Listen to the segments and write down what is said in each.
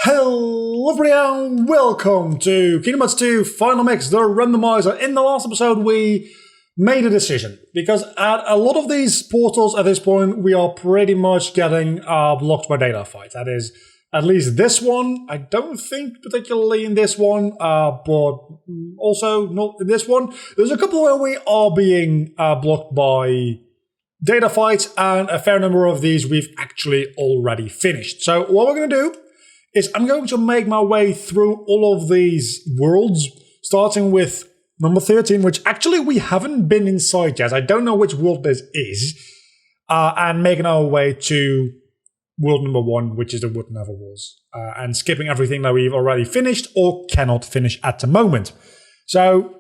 Hello everyone, welcome to Kingdom Hearts 2 Final Mix, the randomizer. In the last episode we made a decision, because at a lot of these portals at this point we are pretty much getting blocked by data fights. That is, at least this one. I don't think particularly in this one, but also not in this one. There's a couple where we are being blocked by data fights, and a fair number of these we've actually already finished. So what we're going to do is I'm going to make my way through all of these worlds, starting with number 13, which actually we haven't been inside yet. I don't know which world this is, and making our way to world number 1, which is the Wood Never Was, and skipping everything that we've already finished or cannot finish at the moment. So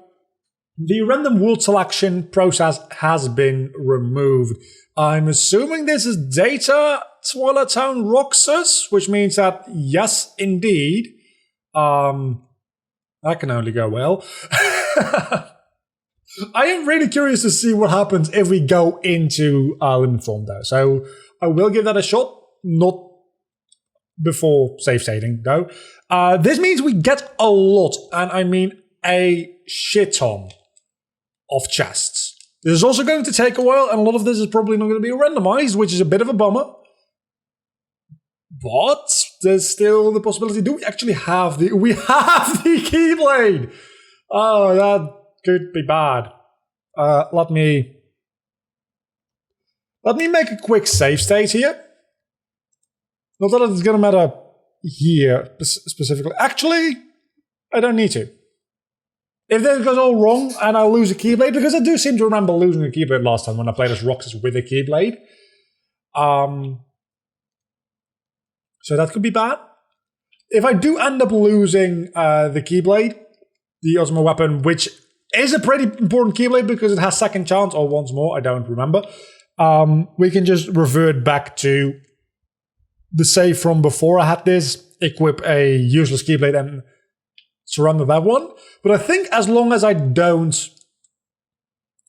the random world selection process has been removed. I'm assuming this is data Twilight Town Roxas, which means that, yes, indeed, that can only go well. I am really curious to see what happens if we go into Limit Form, though. So I will give that a shot, not before save stating, though. This means we get a lot, and I mean a shit ton of chests. This is also going to take a while, and a lot of this is probably not going to be randomized, which is a bit of a bummer. But there's still the possibility. Do we actually have the... We have the Keyblade! Oh, that could be bad. Let me make a quick save state here. Not that it's going to matter here specifically. Actually, I don't need to. If this goes all wrong and I lose a Keyblade, because I do seem to remember losing a Keyblade last time when I played as Roxas with a Keyblade. So that could be bad. If I do end up losing the Keyblade, the ultimate weapon, which is a pretty important Keyblade because it has second chance, or once more, I don't remember, we can just revert back to the save from before I had this, equip a useless Keyblade and surrender that one. But I think as long as I don't...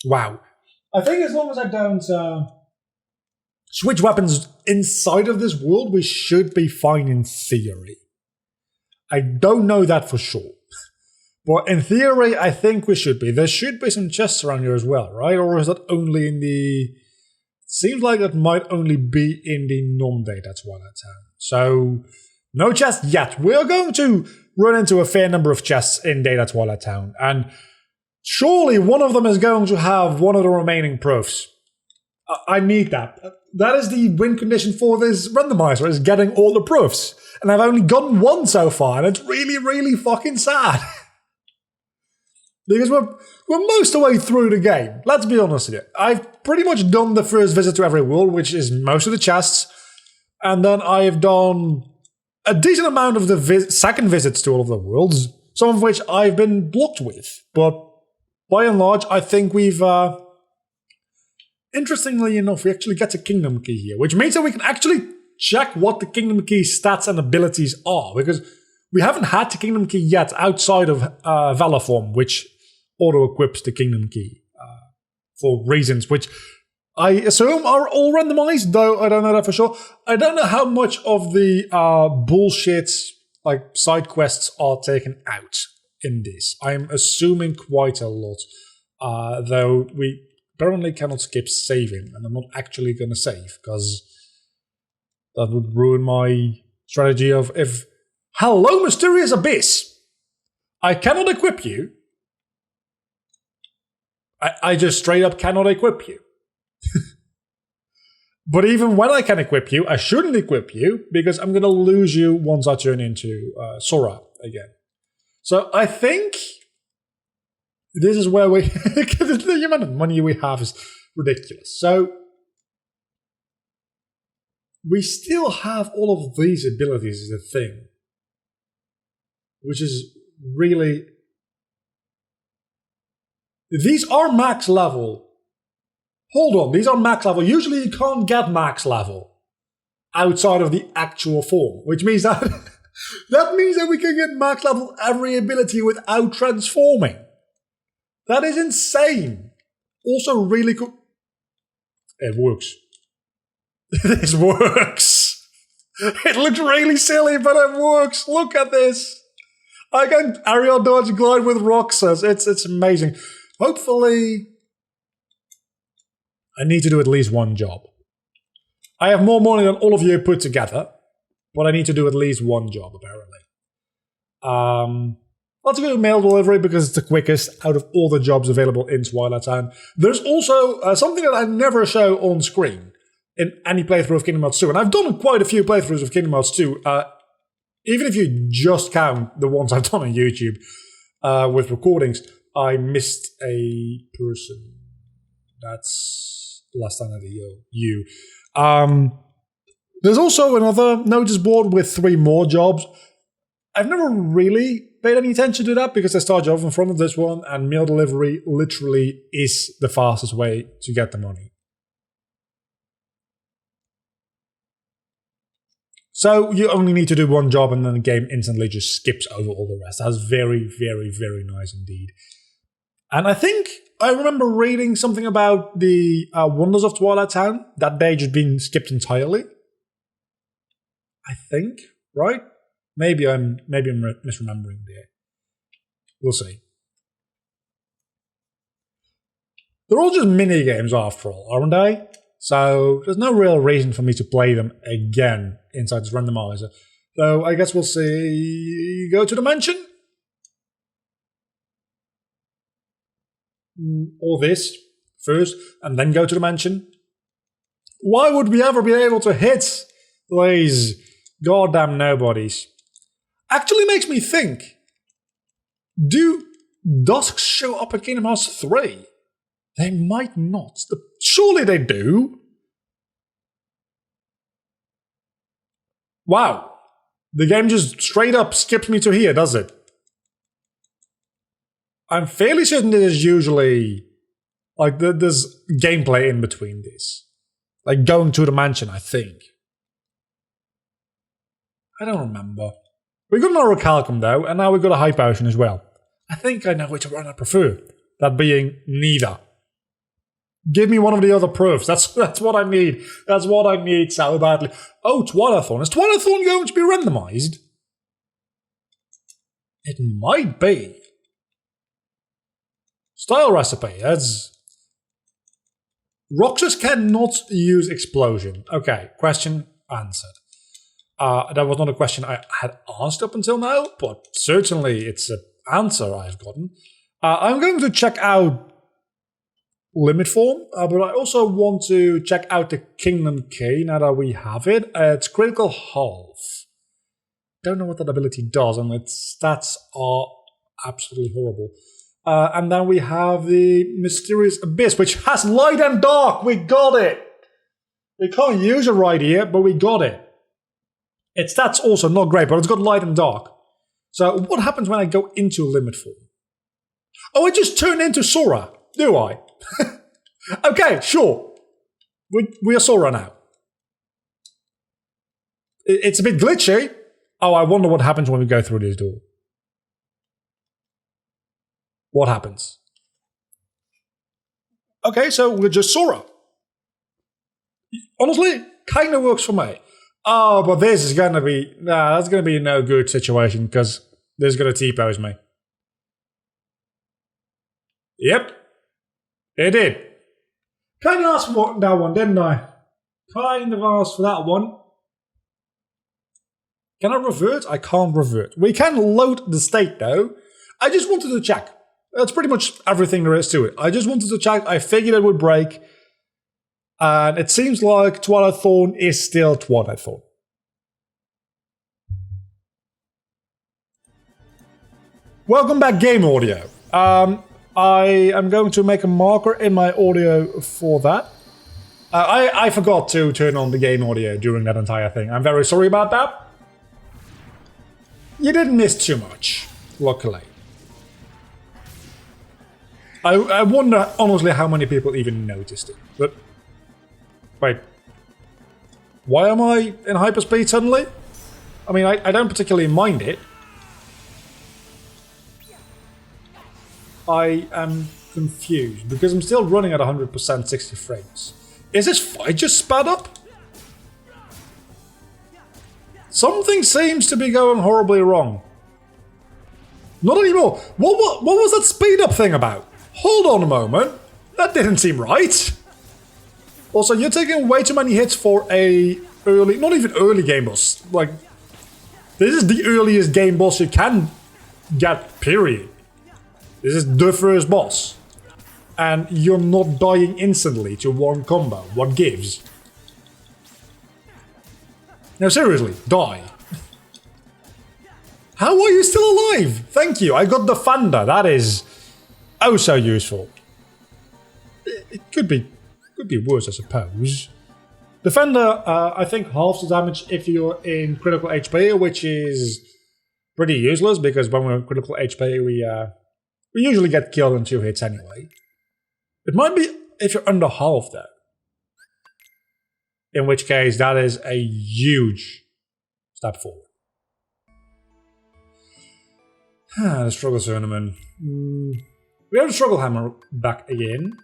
Wow. I think as long as I don't switch weapons inside of this world, we should be fine in theory. I don't know that for sure. But in theory, I think we should be. There should be some chests around here as well, right? Or is that only in the... Seems like that might only be in the non-data Twilight Town. So, no chests yet. We're going to run into a fair number of chests in Data Twilight Town. And surely one of them is going to have one of the remaining proofs. I need that. That is the win condition for this randomizer, is getting all the proofs. And I've only gotten one so far, and it's really, really fucking sad. Because we're most of the way through the game. Let's be honest with you. I've pretty much done the first visit to every world, which is most of the chests. And then I have done a decent amount of the second visits to all of the worlds, some of which I've been blocked with. But by and large, I think we've... Interestingly enough, we actually get a Kingdom Key here, which means that we can actually check what the Kingdom Key stats and abilities are, because we haven't had the Kingdom Key yet outside of Valor Form, which auto-equips the Kingdom Key for reasons which I assume are all randomized, though I don't know that for sure. I don't know how much of the bullshit like side quests are taken out in this. I'm assuming quite a lot, though we apparently cannot skip saving, and I'm not actually going to save, because that would ruin my strategy of if... Hello, Mysterious Abyss! I cannot equip you. I just straight up cannot equip you. But even when I can equip you, I shouldn't equip you, because I'm going to lose you once I turn into Sora again. So I think... This is where we... the amount of money we have is ridiculous. So, we still have all of these abilities as a thing. Which is really... These are max level. Hold on, these are max level. Usually you can't get max level outside of the actual form. Which means that... that means that we can get max level every ability without transforming. That is insane. Also really cool. It works. This works. It looks really silly, but it works. Look at this. I can aerial dodge glide with Roxas. It's amazing. Hopefully, I need to do at least one job. I have more money than all of you put together, but I need to do at least one job, apparently. Let's go to mail delivery because it's the quickest out of all the jobs available in Twilight Town. There's also something that I never show on screen in any playthrough of Kingdom Hearts 2, and I've done quite a few playthroughs of Kingdom Hearts 2, even if you just count the ones I've done on YouTube with recordings. I missed a person. That's last time I did you. There's also another notice board with 3 more jobs. I've never really paid any attention to that because I start jobs in front of this one, and mail delivery literally is the fastest way to get the money. So you only need to do one job and then the game instantly just skips over all the rest. That's very, very, very nice indeed. And I think I remember reading something about the Wonders of Twilight Town, that day just being skipped entirely. I think, right? Maybe I'm misremembering there. We'll see. They're all just mini games after all, aren't they? So there's no real reason for me to play them again inside this randomizer. So I guess we'll see. Go to the mansion. Or this first, and then go to the mansion. Why would we ever be able to hit these goddamn nobodies? Actually makes me think. Do dusks show up in Kingdom Hearts 3? They might not. Surely they do. Wow. The game just straight up skips me to here, does it? I'm fairly certain there's usually, like, there's gameplay in between this. Like going to the mansion, I think. I don't remember. We got an Orichalcum though, and now we've got a High Potion as well. I think I know which one I prefer. That being neither. Give me one of the other proofs. That's what I need. That's what I need so badly. Oh, Twilighthorn. Is Twilighthorn going to be randomized? It might be. Style recipe. That's... Roxas cannot use explosion. Okay, question answered. That was not a question I had asked up until now, but certainly it's an answer I've gotten. I'm going to check out Limit Form, but I also want to check out the Kingdom Key now that we have it. It's Critical Half. Don't know what that ability does, and its stats are absolutely horrible. And then we have the Mysterious Abyss, which has light and dark. We got it. We can't use it right here, but we got it. Its stats also not great, but it's got light and dark. So what happens when I go into Limit Form? Oh, I just turn into Sora, do I? Okay, sure. We are Sora now. It's a bit glitchy. Oh, I wonder what happens when we go through this door. What happens? Okay, so we're just Sora. Honestly, kind of works for me. Oh, but this is going to be... Nah, that's going to be a no good situation because this is going to T-pose me. Yep. It did. Kind of asked for that one, didn't I? Kind of asked for that one. Can I revert? I can't revert. We can load the state though. I just wanted to check. That's pretty much everything there is to it. I just wanted to check. I figured it would break. And it seems like Twilighthorn is still Twilighthorn. Welcome back, Game Audio. I am going to make a marker in my audio for that. I forgot to turn on the game audio during that entire thing. I'm very sorry about that. You didn't miss too much, luckily. I wonder, honestly, how many people even noticed it. But wait. Why am I in hyperspeed suddenly? I mean, I don't particularly mind it. I am confused because I'm still running at 100% 60 frames. Is this fight just sped up? Something seems to be going horribly wrong. Not anymore. What was that speed up thing about? Hold on a moment. That didn't seem right. Also, you're taking way too many hits for a early, not even early game boss. Like, this is the earliest game boss you can get, period. This is the first boss. And you're not dying instantly to one combo. What gives? Now seriously, die. How are you still alive? Thank you, I got the Thunder. That is oh so useful. It could be worse, I suppose. Defender, I think halves the damage if you're in critical HP, which is pretty useless because when we're in critical HP, we usually get killed in 2 hits anyway. It might be if you're under half though. In which case, that is a huge step forward. The struggle tournament. We have the struggle hammer back again.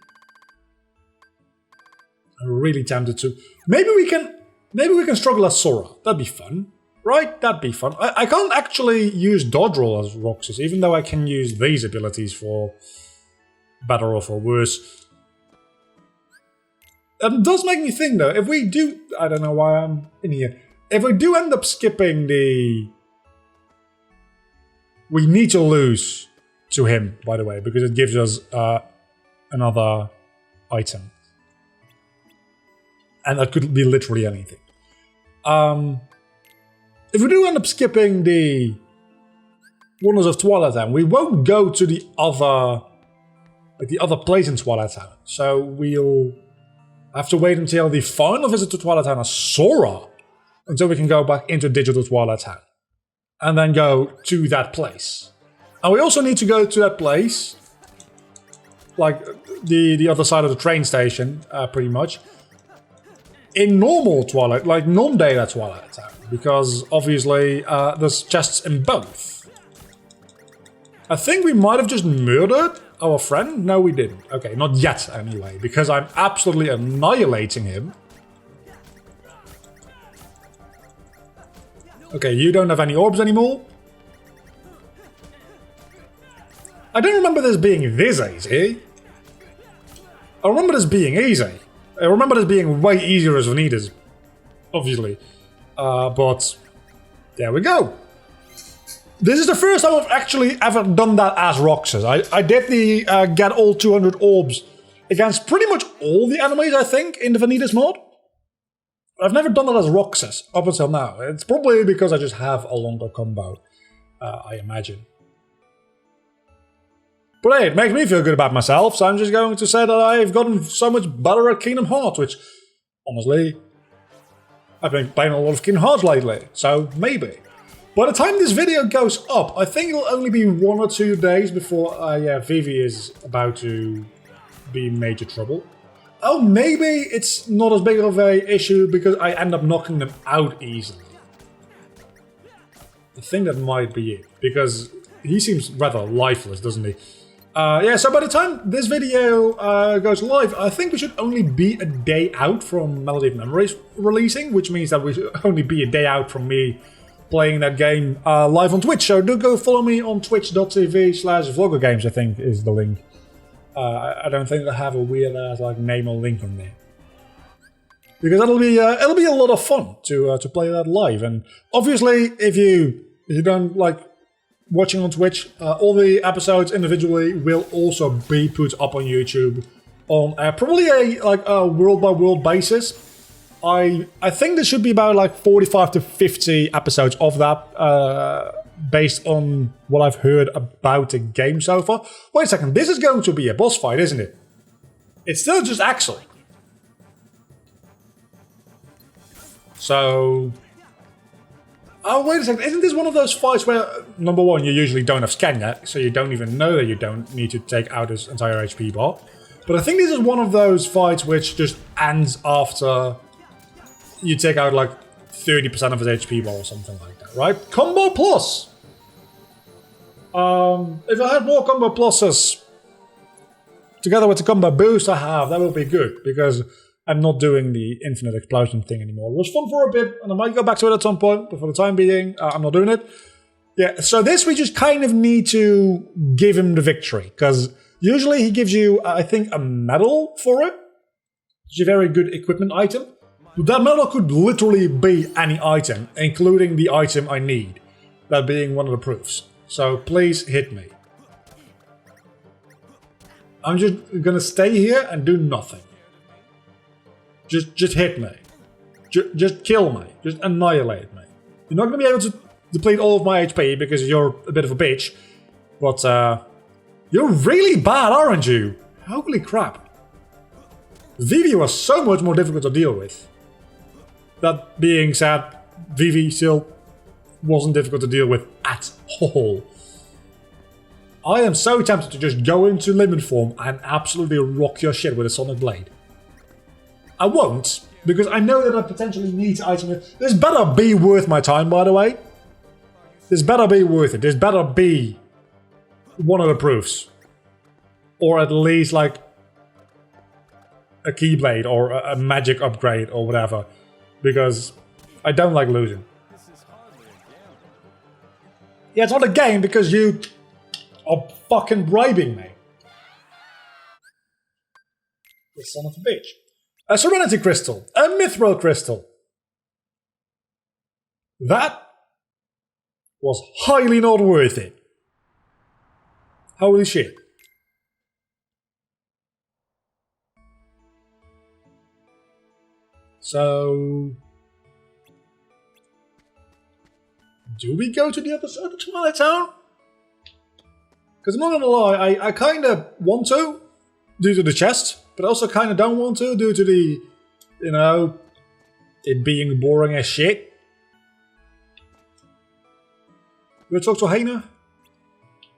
I'm really tempted to. Maybe we can struggle as Sora. That'd be fun, right? That'd be fun. I can't actually use dodge roll as Roxas, even though I can use these abilities for better or for worse. It does make me think though, if we do, I don't know why I'm in here. If we do end up skipping the, we need to lose to him, by the way, because it gives us another item. And that could be literally anything. If we do end up skipping the Wonders of Twilight Town, we won't go to the other, like the other place in Twilight Town. So we'll have to wait until the final visit to Twilight Town as Sora, until we can go back into Digital Twilight Town. And then go to that place. And we also need to go to that place, like the other side of the train station, pretty much, in normal Twilight, like non-data Twilight Town, because obviously there's chests in both. I think we might have just murdered our friend. No, we didn't. Okay, not yet anyway, because I'm absolutely annihilating him. Okay, you don't have any orbs anymore. I don't remember this being this easy. I remember this being easy. I remember this being way easier as Vanitas, obviously. But there we go. This is the first time I've actually ever done that as Roxas. I did the get all 200 orbs against pretty much all the enemies, I think, in the Vanitas mod. I've never done that as Roxas up until now. It's probably because I just have a longer combo, I imagine. But hey, it makes me feel good about myself, so I'm just going to say that I've gotten so much better at Kingdom Hearts, which, honestly, I've been playing a lot of Kingdom Hearts lately, so maybe. By the time this video goes up, I think it'll only be 1 or 2 days before Vivi is about to be in major trouble. Oh, maybe it's not as big of a issue because I end up knocking them out easily. I think that might be it, because he seems rather lifeless, doesn't he? Yeah, so by the time this video goes live, I think we should only be a day out from Melody of Memories releasing, which means that we should only be a day out from me playing that game live on Twitch. So do go follow me on twitch.tv/vloggergames, I think is the link. I don't think I have a weird like name or link in there, because it'll be a lot of fun to play that live. And obviously, if you don't like watching on Twitch, all the episodes individually will also be put up on YouTube on probably a world by world basis. I think there should be about like 45 to 50 episodes of that. Based on what I've heard about the game so far. Wait a second, this is going to be a boss fight, isn't it? It's still just Axel. So... Oh, wait a second, isn't this one of those fights where, number one, you usually don't have scan yet, so you don't even know that you don't need to take out his entire HP bar. But I think this is one of those fights which just ends after you take out like 30% of his HP bar or something like that, right? Combo Plus! If I had more Combo Pluses together with the Combo Boost I have, that would be good, because I'm not doing the infinite explosion thing anymore. It was fun for a bit, and I might go back to it at some point, but for the time being, I'm not doing it. Yeah, so this we just kind of need to give him the victory, because usually he gives you, I think, a medal for it, which is a very good equipment item. But that medal could literally be any item, including the item I need, that being one of the proofs. So please hit me. I'm just gonna stay here and do nothing. Just hit me. Just kill me. Just annihilate me. You're not gonna be able to deplete all of my HP because you're a bit of a bitch. But you're really bad, aren't you? Holy crap. Vivi was so much more difficult to deal with. That being said, Vivi still wasn't difficult to deal with at all. I am so tempted to just go into limit form and absolutely rock your shit with a sonic blade. I won't, because I know that I potentially need to item it. This better be worth my time, by the way. This better be worth it. This better be one of the proofs. Or at least like a keyblade or a magic upgrade or whatever. Because I don't like losing. Yeah, it's not a game because you are fucking bribing me. You son of a bitch. A Serenity Crystal. A Mithril Crystal. That was highly not worth it. Holy shit. So... do we go to the other side of Twilight Town? Because I'm not gonna lie, I kind of want to, due to the chest, but also kind of don't want to, due to the, you know, it being boring as shit. Do I talk to Haina?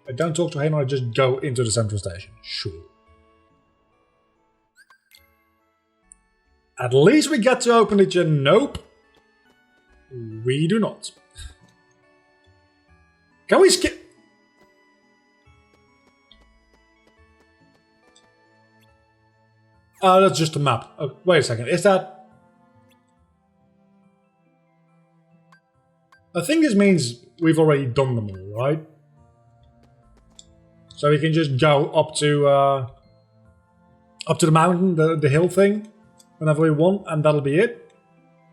I don't talk to Haina, I just go into the central station. Sure. At least we get to open it, nope. We do not. Can we skip? Oh, that's just a map. Oh, wait a second, is that... I think this means we've already done them all, right? So we can just go up to the mountain, the hill thing, whenever we want, and that'll be it.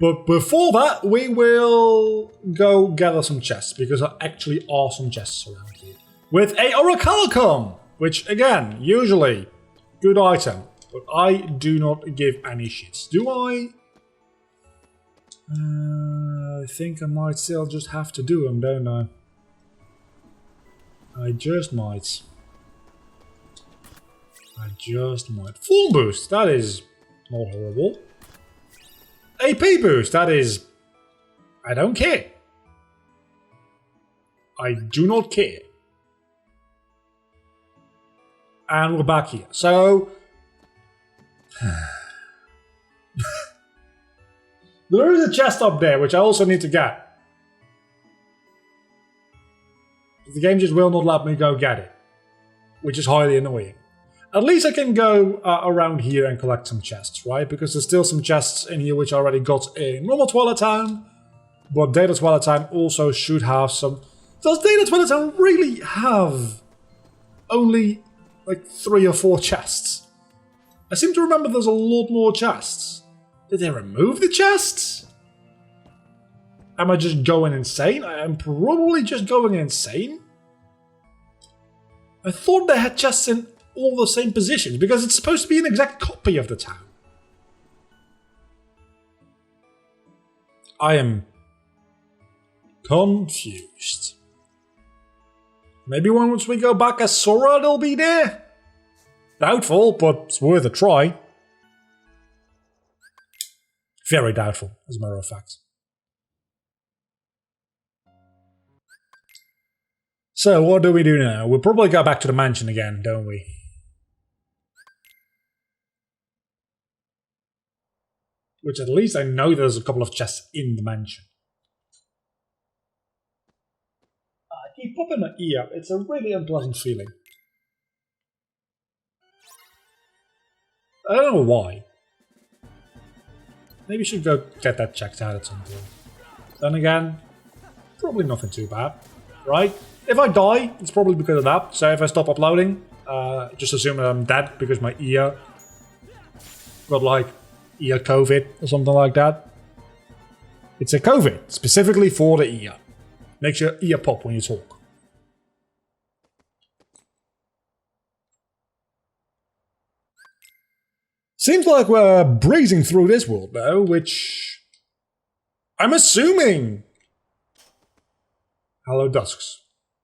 But before that, we will go gather some chests, because there actually are some chests around here. With a Orichalcum, which, again, usually, good item. But I do not give any shits. Do I? I think I might still just have to do them, don't I? I just might. I just might. Full boost, that is not horrible. AP boost, that is... I don't care. I do not care. And we're back here. So... there is a chest up there, which I also need to get. The game just will not let me go get it. Which is highly annoying. At least I can go around here and collect some chests, right? Because there's still some chests in here which I already got in normal Twilight Town. But Data Twilight Town also should have some... Does Data Twilight Town really have only like 3 or 4 chests? I seem to remember there's a lot more chests. Did they remove the chests? Am I just going insane? I am probably just going insane. I thought they had chests in all the same positions, because it's supposed to be an exact copy of the town. I am confused. Maybe once we go back as Sora, they'll be there? Doubtful, but it's worth a try. Very doubtful, as a matter of fact. So, what do we do now? We'll probably go back to the mansion again, don't we? Which at least I know there's a couple of chests in the mansion. I keep popping my ear. It's a really unpleasant feeling. I don't know why. Maybe we should go get that checked out at some point. Then again, probably nothing too bad, right? If I die, it's probably because of that. So if I stop uploading, just assume that I'm dead because my ear got like ear COVID or something like that. It's a COVID specifically for the ear. Makes your ear pop when you talk. Seems like we're breezing through this world though, which I'm assuming. Hello, Dusks.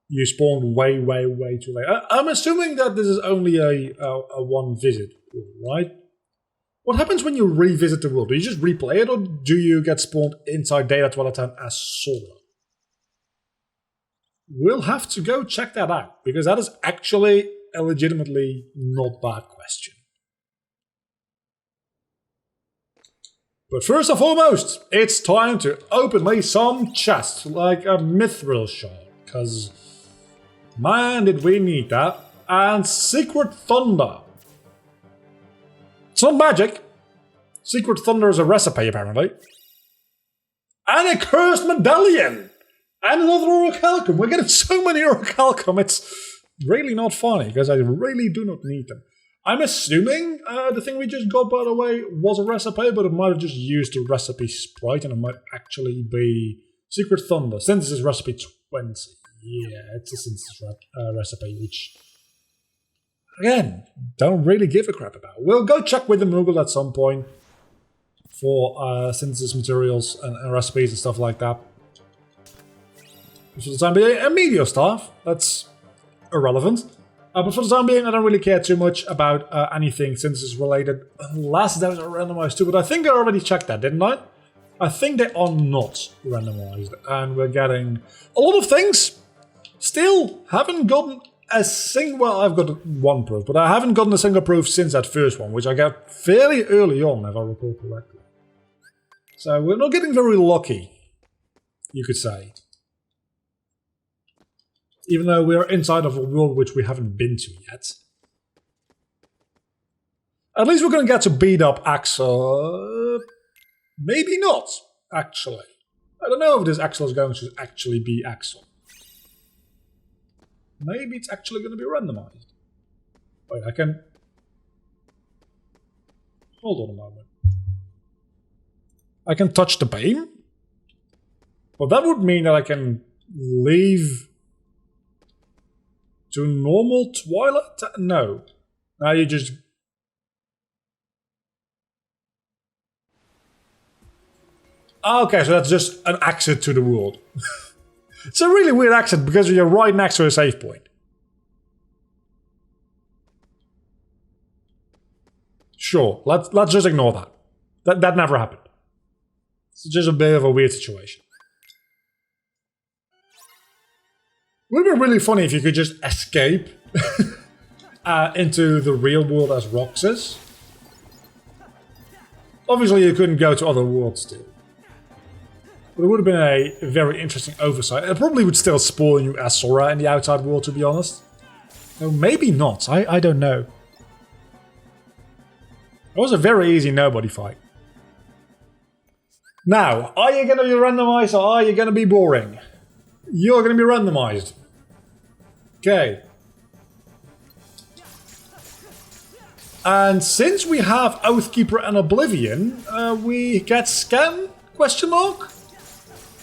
You spawned way too late. I'm assuming that this is only a one visit, right? What happens when you revisit the world? Do you just replay it, or do you get spawned inside Data Twilight Town as Sora? We'll have to go check that out, because that is actually a legitimately not bad question. But first and foremost, it's time to open me some chests, like a mithril shard, because man did we need that. And Secret Thunder. It's not magic. Secret Thunder is a recipe, apparently. And a cursed medallion! And another orichalcum. We're getting so many orichalcum, it's really not funny, because I really do not need them. I'm assuming the thing we just got, by the way, was a recipe, but it might have just used the recipe sprite, and it might actually be Secret Thunder. Synthesis recipe 20. Yeah, it's a synthesis recipe, which, again, don't really give a crap about. We'll go check with the Moogle at some point for synthesis materials and recipes and stuff like that. For the time being, a meteor staff. That's irrelevant. But for the time being, I don't really care too much about anything synthesis related, unless there's a randomized too. But I think I already checked that, didn't I? I think they are not randomized, and we're getting a lot of things. Still haven't gotten a single. Well, I've got one proof, but I haven't gotten a single proof since that first one, which I got fairly early on, if I recall correctly. So we're not getting very lucky, you could say. Even though we're inside of a world which we haven't been to yet. At least we're going to get to beat up Axel. Maybe not, actually. I don't know if this Axel is going to actually be Axel. Maybe it's actually going to be randomized. Wait, I can... Hold on a moment. I can touch the beam? Well, that would mean that I can leave... to normal Twilight? No. Now you just... Okay, so that's just an exit to the world. It's a really weird exit because you're right next to a save point. Sure, let's just ignore that. That never happened. It's just a bit of a weird situation. It would be really funny if you could just escape into the real world as Roxas. Obviously, you couldn't go to other worlds still. But it would have been a very interesting oversight. It probably would still spawn you as Sora in the outside world, to be honest. No, maybe not. I don't know. It was a very easy nobody fight. Now, are you going to be randomized or are you going to be boring? You're going to be randomized. Okay. And since we have Oathkeeper and Oblivion, we get Scan? Question mark?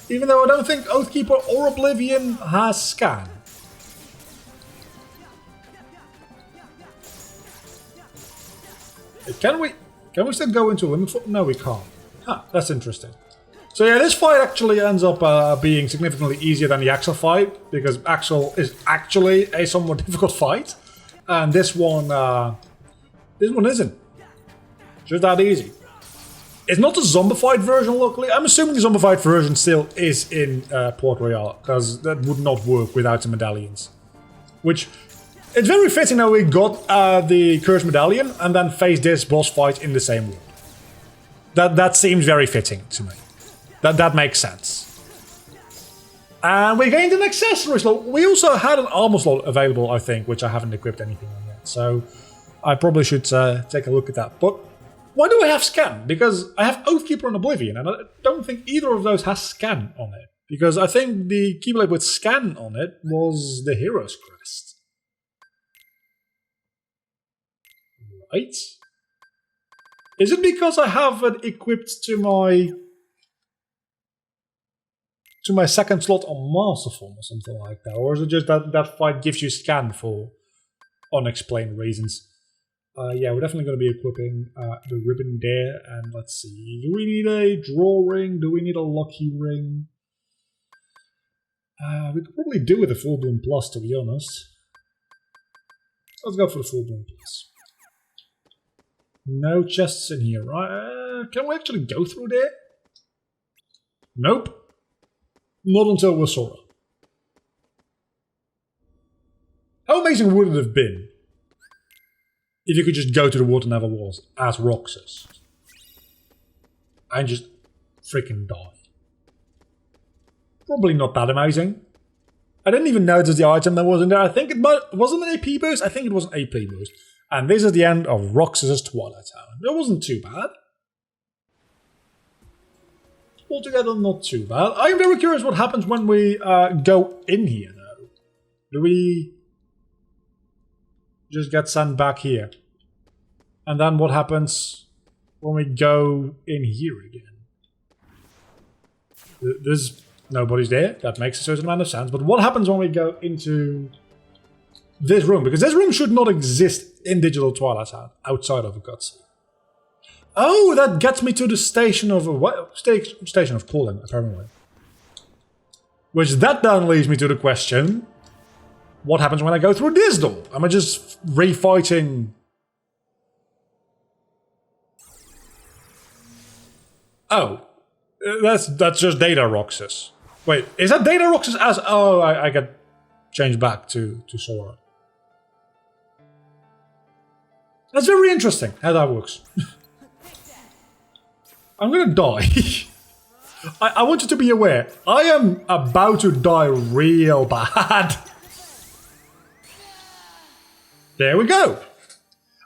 Even though I don't think Oathkeeper or Oblivion has Scan. Can we still go into Limit 4? No, we can't. Huh, that's interesting. So yeah, this fight actually ends up being significantly easier than the Axel fight, because Axel is actually a somewhat difficult fight, and this one isn't. Just that easy. It's not the zombified version, luckily. I'm assuming the zombified version still is in Port Royal, because that would not work without the medallions. Which, it's very fitting that we got the Cursed Medallion and then faced this boss fight in the same world. That seems very fitting to me. That makes sense. And we gained an accessory slot. We also had an armor slot available, I think, which I haven't equipped anything on yet. So I probably should take a look at that. But Why do I have scan? Because I have Oathkeeper and Oblivion, and I don't think either of those has scan on it. Because I think the Keyblade with scan on it was the Hero's Crest. Right? Is it because I have it equipped to my second slot on Master Form or something like that? Or is it just that that fight gives you scan for unexplained reasons? Yeah, we're definitely going to be equipping the ribbon there. And let's see, do we need a draw ring? Do we need a lucky ring? We could probably do with a Full Bloom Plus, to be honest. Let's go for the Full Bloom Plus. No chests in here, right? Can we actually go through there? Nope. Not until we're Sora. How amazing would it have been if you could just go to the Water Never Was as Roxas and just freaking die? Probably not that amazing. I didn't even notice the item that was in there. I think it wasn't an AP boost. I think it was an AP boost. And this is the end of Roxas's Twilight Town. It wasn't too bad. Altogether, not too bad. I'm very curious what happens when we go in here, though. Do we just get sent back here? And then what happens when we go in here again? There's nobody's there. That makes a certain amount of sense. But what happens when we go into this room? Because this room should not exist in Digital Twilight Town outside of a cutscene. Oh, that gets me to the station of station of calling, apparently. Which that then leads me to the question: what happens when I go through this door? Am I just refighting? Oh, that's just Data Roxas. Wait, is that Data Roxas as? Oh, I get changed back to Sora. That's very interesting how that works. I'm gonna die. I want you to be aware. I am about to die real bad. There we go.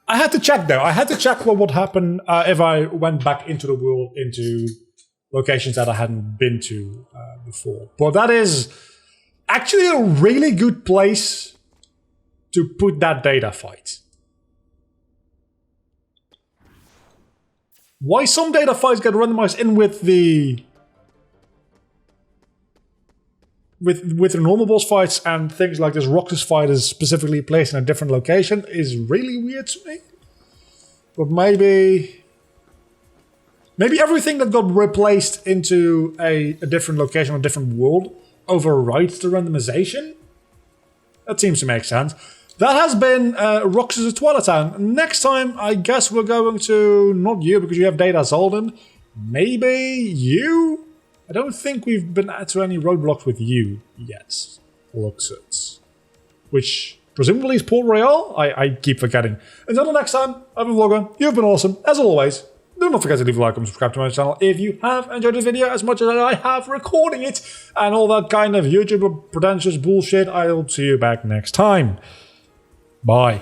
I had to check though. I had to check what would happen if I went back into the world, into locations that I hadn't been to before. But that is actually a really good place to put that data fight. Why some data fights get randomized in with the normal boss fights and things like this Roxas fight is specifically placed in a different location is really weird to me. But maybe everything that got replaced into a different location or a different world overrides the randomization? That seems to make sense. That has been Roxas' Twilight Town. Next time, I guess we're going to... Not you, because you have Data Zolden. Maybe you? I don't think we've been to any roadblocks with you yet. Roxas. Which presumably is Port Royale? I keep forgetting. Until the next time, I've been Vlogger. You've been awesome. As always, do not forget to leave a like and subscribe to my channel if you have enjoyed this video as much as I have recording it. And all that kind of YouTuber pretentious bullshit. I'll see you back next time. Bye.